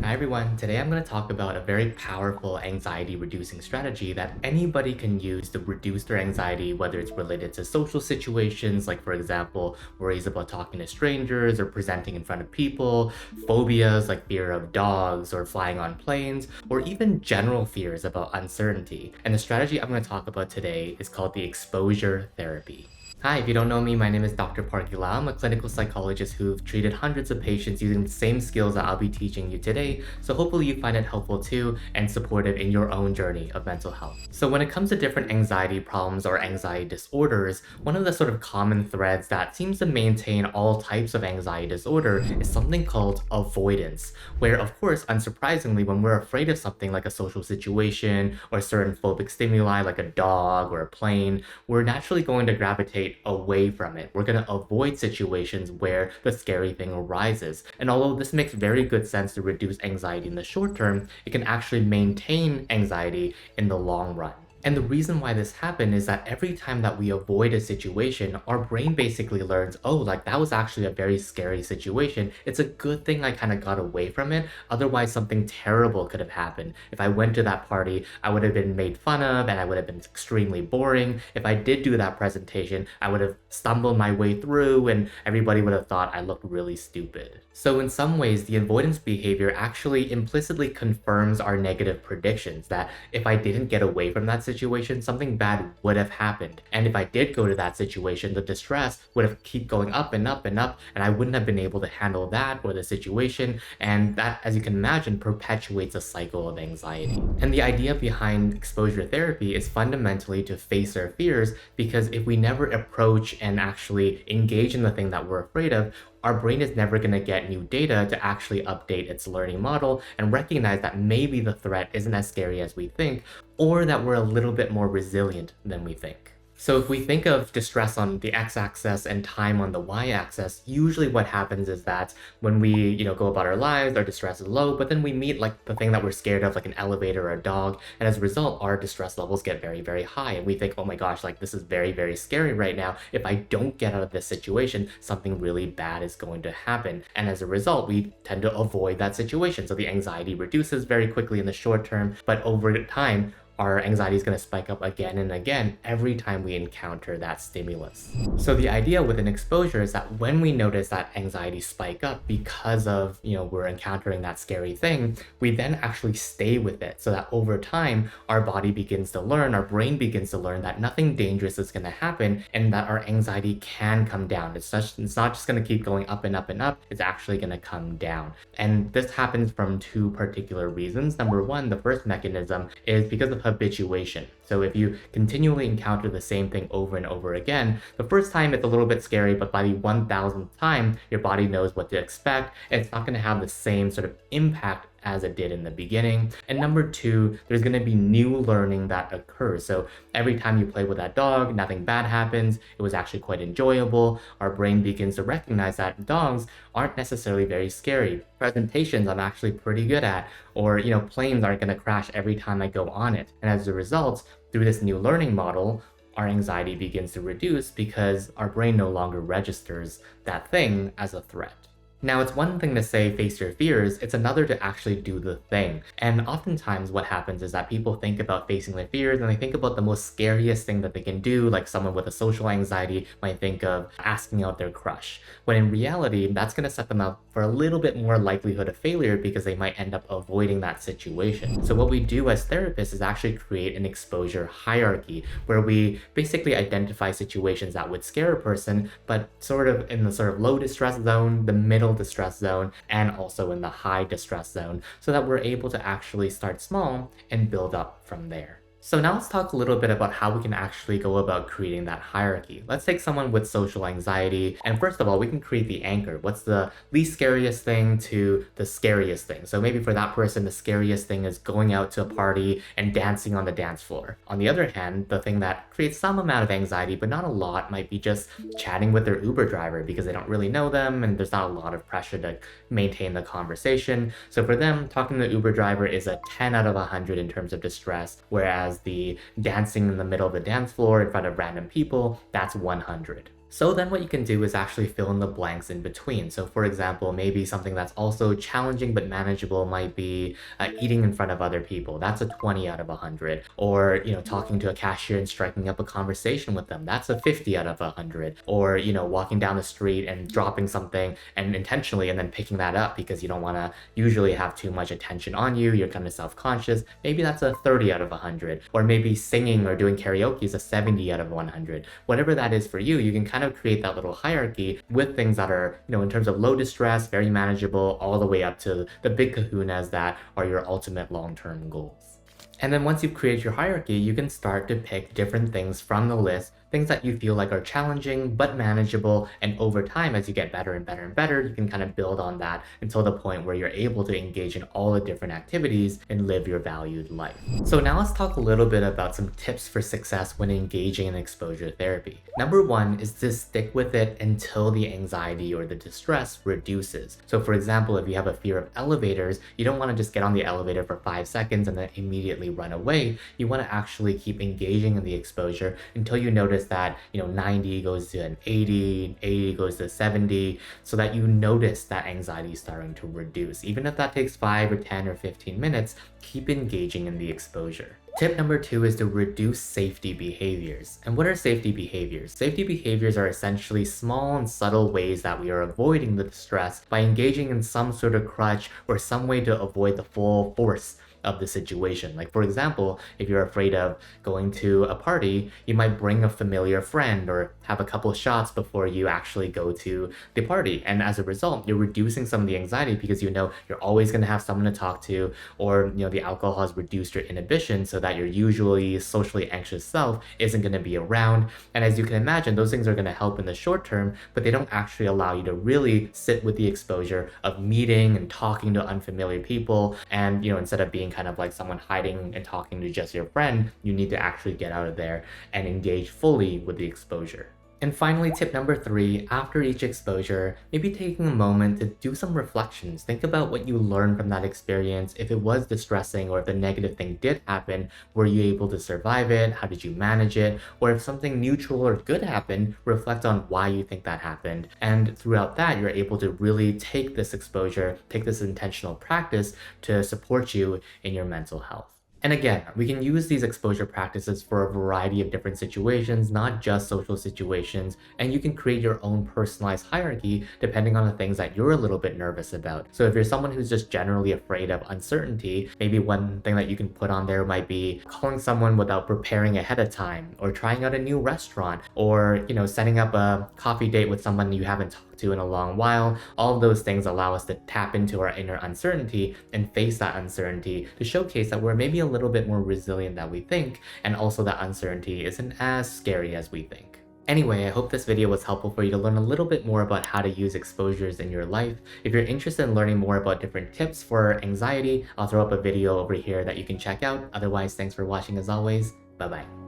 Hi everyone, today I'm going to talk about a very powerful anxiety reducing strategy that anybody can use to reduce their anxiety, whether it's related to social situations, like for example, worries about talking to strangers or presenting in front of people, phobias like fear of dogs or flying on planes, or even general fears about uncertainty. And the strategy I'm going to talk about today is called the exposure therapy. Hi, if you don't know me, my name is Dr. Parkila. I'm a clinical psychologist who've treated hundreds of patients using the same skills that I'll be teaching you today, so hopefully you find it helpful too and supportive in your own journey of mental health. So when it comes to different anxiety problems or anxiety disorders, one of the sort of common threads that seems to maintain all types of anxiety disorder is something called avoidance, where of course, unsurprisingly, when we're afraid of something like a social situation or certain phobic stimuli like a dog or a plane, we're naturally going to gravitate away from it. We're going to avoid situations where the scary thing arises. And although this makes very good sense to reduce anxiety in the short term, it can actually maintain anxiety in the long run. And the reason why this happened is that every time that we avoid a situation, our brain basically learns, oh, like that was actually a very scary situation. It's a good thing I kind of got away from it. Otherwise, something terrible could have happened. If I went to that party, I would have been made fun of and I would have been extremely boring. If I did do that presentation, I would have stumbled my way through and everybody would have thought I looked really stupid. So in some ways, the avoidance behavior actually implicitly confirms our negative predictions that if I didn't get away from that situation, something bad would have happened. And if I did go to that situation, the distress would have keep going up and up and up, and I wouldn't have been able to handle that or the situation. And that, as you can imagine, perpetuates a cycle of anxiety. And the idea behind exposure therapy is fundamentally to face our fears, because if we never approach and actually engage in the thing that we're afraid of, our brain is never going to get new data to actually update its learning model and recognize that maybe the threat isn't as scary as we think, or that we're a little bit more resilient than we think. So if we think of distress on the x-axis and time on the y-axis, usually what happens is that when we, go about our lives, our distress is low, but then we meet like the thing that we're scared of, like an elevator or a dog, and as a result, our distress levels get very, very high, and we think, oh my gosh, like this is very, very scary right now. If I don't get out of this situation, something really bad is going to happen, and as a result, we tend to avoid that situation. So the anxiety reduces very quickly in the short term, but over time, our anxiety is going to spike up again and again every time we encounter that stimulus. So the idea with an exposure is that when we notice that anxiety spike up because of, we're encountering that scary thing, we then actually stay with it so that over time, our body begins to learn, our brain begins to learn that nothing dangerous is going to happen and that our anxiety can come down. It's not just going to keep going up and up and up, it's actually going to come down. And this happens from two particular reasons. Number one, the first mechanism is because of habituation. So if you continually encounter the same thing over and over again, the first time it's a little bit scary, but by the 1000th time, your body knows what to expect. And it's not going to have the same sort of impact as it did in the beginning. And number two, there's going to be new learning that occurs. So every time you play with that dog, nothing bad happens. It was actually quite enjoyable. Our brain begins to recognize that dogs aren't necessarily very scary. Presentations I'm actually pretty good at, or planes aren't going to crash every time I go on it. And as a result, through this new learning model, our anxiety begins to reduce because our brain no longer registers that thing as a threat. Now, it's one thing to say face your fears, it's another to actually do the thing. And oftentimes what happens is that people think about facing their fears and they think about the most scariest thing that they can do, like someone with a social anxiety might think of asking out their crush. When in reality, that's going to set them up for a little bit more likelihood of failure because they might end up avoiding that situation. So what we do as therapists is actually create an exposure hierarchy where we basically identify situations that would scare a person, but sort of in the sort of low distress zone, the middle distress zone, and also in the high distress zone, so that we're able to actually start small and build up from there. So now let's talk a little bit about how we can actually go about creating that hierarchy. Let's take someone with social anxiety, and first of all, we can create the anchor. What's the least scariest thing to the scariest thing? So maybe for that person, the scariest thing is going out to a party and dancing on the dance floor. On the other hand, the thing that creates some amount of anxiety, but not a lot, might be just chatting with their Uber driver because they don't really know them and there's not a lot of pressure to maintain the conversation. So for them, talking to the Uber driver is a 10 out of 100 in terms of distress, whereas the dancing in the middle of the dance floor in front of random people, that's 100. So then what you can do is actually fill in the blanks in between. So for example, maybe something that's also challenging but manageable might be eating in front of other people. That's a 20 out of 100. Or, talking to a cashier and striking up a conversation with them. That's a 50 out of 100. Or, walking down the street and dropping something and intentionally and then picking that up because you don't want to usually have too much attention on you. You're kind of self-conscious. Maybe that's a 30 out of 100. Or maybe singing or doing karaoke is a 70 out of 100. Whatever that is for you, you can kind of create that little hierarchy with things that are, in terms of low distress, very manageable, all the way up to the big kahunas that are your ultimate long-term goals. And then once you've created your hierarchy, you can start to pick different things from the list, things that you feel like are challenging but manageable, and over time, as you get better and better and better, you can kind of build on that until the point where you're able to engage in all the different activities and live your valued life. So now let's talk a little bit about some tips for success when engaging in exposure therapy. Number one is to stick with it until the anxiety or the distress reduces. So for example, if you have a fear of elevators, you don't want to just get on the elevator for 5 seconds and then immediately run away. You want to actually keep engaging in the exposure until you notice that 90 goes to an 80, 80 goes to 70, so that you notice that anxiety is starting to reduce. Even if that takes 5 or 10 or 15 minutes, keep engaging in the exposure. Tip number two is to reduce safety behaviors. And what are safety behaviors? Safety behaviors are essentially small and subtle ways that we are avoiding the distress by engaging in some sort of crutch or some way to avoid the full force of the situation. Like for example, if you're afraid of going to a party, you might bring a familiar friend or have a couple shots before you actually go to the party. And as a result, you're reducing some of the anxiety because you're always going to have someone to talk to, or the alcohol has reduced your inhibition so that your usually socially anxious self isn't going to be around. And as you can imagine, those things are going to help in the short term, but they don't actually allow you to really sit with the exposure of meeting and talking to unfamiliar people. And instead of being kind of like someone hiding and talking to just your friend, you need to actually get out of there and engage fully with the exposure. And finally, tip number three, after each exposure, maybe taking a moment to do some reflections. Think about what you learned from that experience. If it was distressing or if the negative thing did happen, were you able to survive it? How did you manage it? Or if something neutral or good happened, reflect on why you think that happened. And throughout that, you're able to really take this exposure, take this intentional practice to support you in your mental health. And again, we can use these exposure practices for a variety of different situations, not just social situations, and you can create your own personalized hierarchy depending on the things that you're a little bit nervous about. So if you're someone who's just generally afraid of uncertainty, maybe one thing that you can put on there might be calling someone without preparing ahead of time, or trying out a new restaurant, or setting up a coffee date with someone you haven't talked to in a long while. All of those things allow us to tap into our inner uncertainty and face that uncertainty to showcase that we're maybe a little bit more resilient than we think, and also that uncertainty isn't as scary as we think. Anyway, I hope this video was helpful for you to learn a little bit more about how to use exposures in your life. If you're interested in learning more about different tips for anxiety, I'll throw up a video over here that you can check out. Otherwise, thanks for watching as always. Bye-bye.